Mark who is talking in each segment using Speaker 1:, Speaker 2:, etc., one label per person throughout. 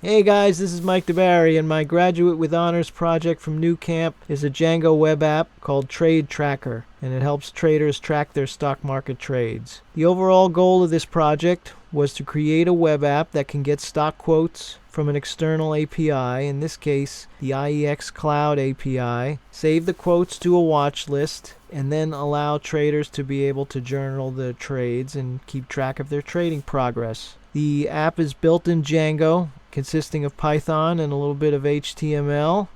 Speaker 1: Hey guys, this is Mike DiBari, and my graduate with honors project from Nucamp is a Django web app called Trade Tracker, and it helps traders track their stock market trades. The overall goal of this project was to create a web app that can get stock quotes from an external API, in this case the IEX Cloud API, save the quotes to a watch list, and then allow traders to be able to journal the trades and keep track of their trading progress. The app is built in Django, consisting of Python and a little bit of HTML.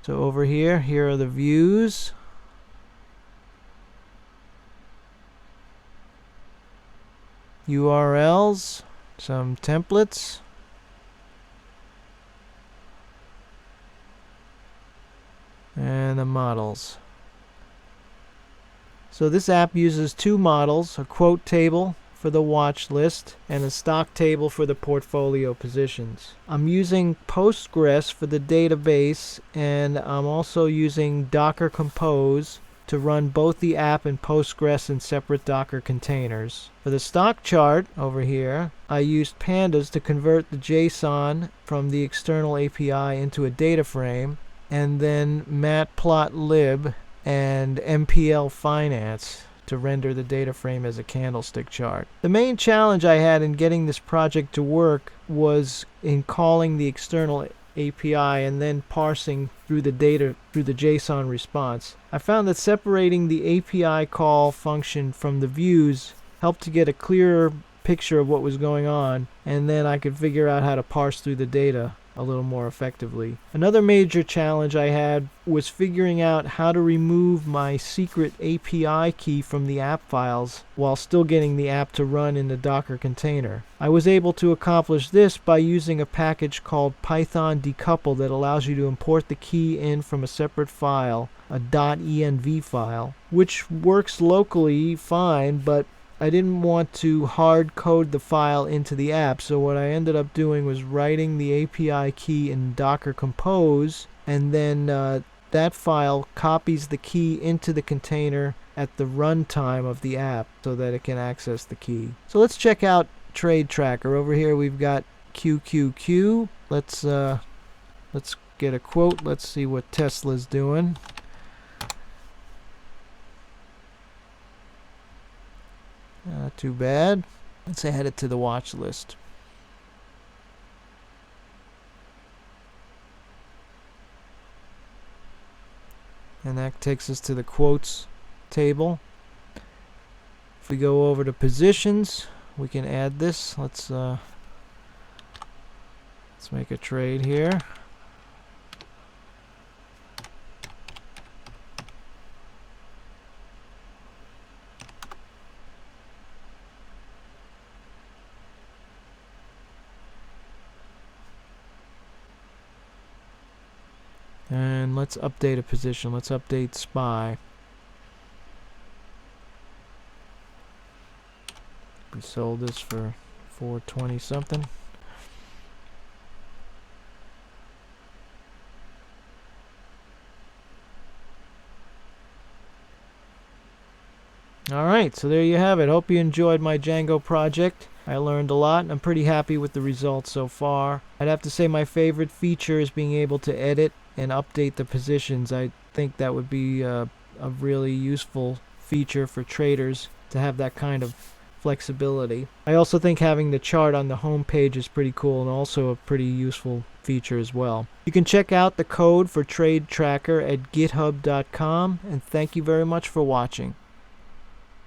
Speaker 1: So over here are the views. URLs, some templates. And the models. So this app uses two models, a quote table for the watch list and a stock table for the portfolio positions. I'm using Postgres for the database, and I'm also using Docker Compose to run both the app and Postgres in separate Docker containers. For the stock chart over here, I used pandas to convert the JSON from the external API into a data frame, and then matplotlib and MPL Finance to render the data frame as a candlestick chart. The main challenge I had in getting this project to work was in calling the external API and then parsing through the data through the JSON response. I found that separating the API call function from the views helped to get a clearer picture of what was going on, and then I could figure out how to parse through the data a little more effectively. Another major challenge I had was figuring out how to remove my secret API key from the app files while still getting the app to run in the Docker container. I was able to accomplish this by using a package called Python Decouple that allows you to import the key in from a separate file, a .env file, which works locally fine, but I didn't want to hard code the file into the app, so what I ended up doing was writing the API key in Docker Compose, and then that file copies the key into the container at the runtime of the app so that it can access the key. So let's check out Trade Tracker. Over here we've got QQQ. Let's get a quote. Let's see what Tesla's doing. Not too bad. Let's add it to the watch list. And that takes us to the quotes table. If we go over to positions, we can add this. Let's make a trade here. And let's update a position. Let's update SPY. We sold this for 420 something. Alright, so there you have it. Hope you enjoyed my Django project. I learned a lot, and I'm pretty happy with the results so far. I'd have to say my favorite feature is being able to edit and update the positions. I think that would be a really useful feature for traders to have that kind of flexibility. I also think having the chart on the home page is pretty cool and also a pretty useful feature as well. You can check out the code for Trade Tracker at github.com, and thank you very much for watching.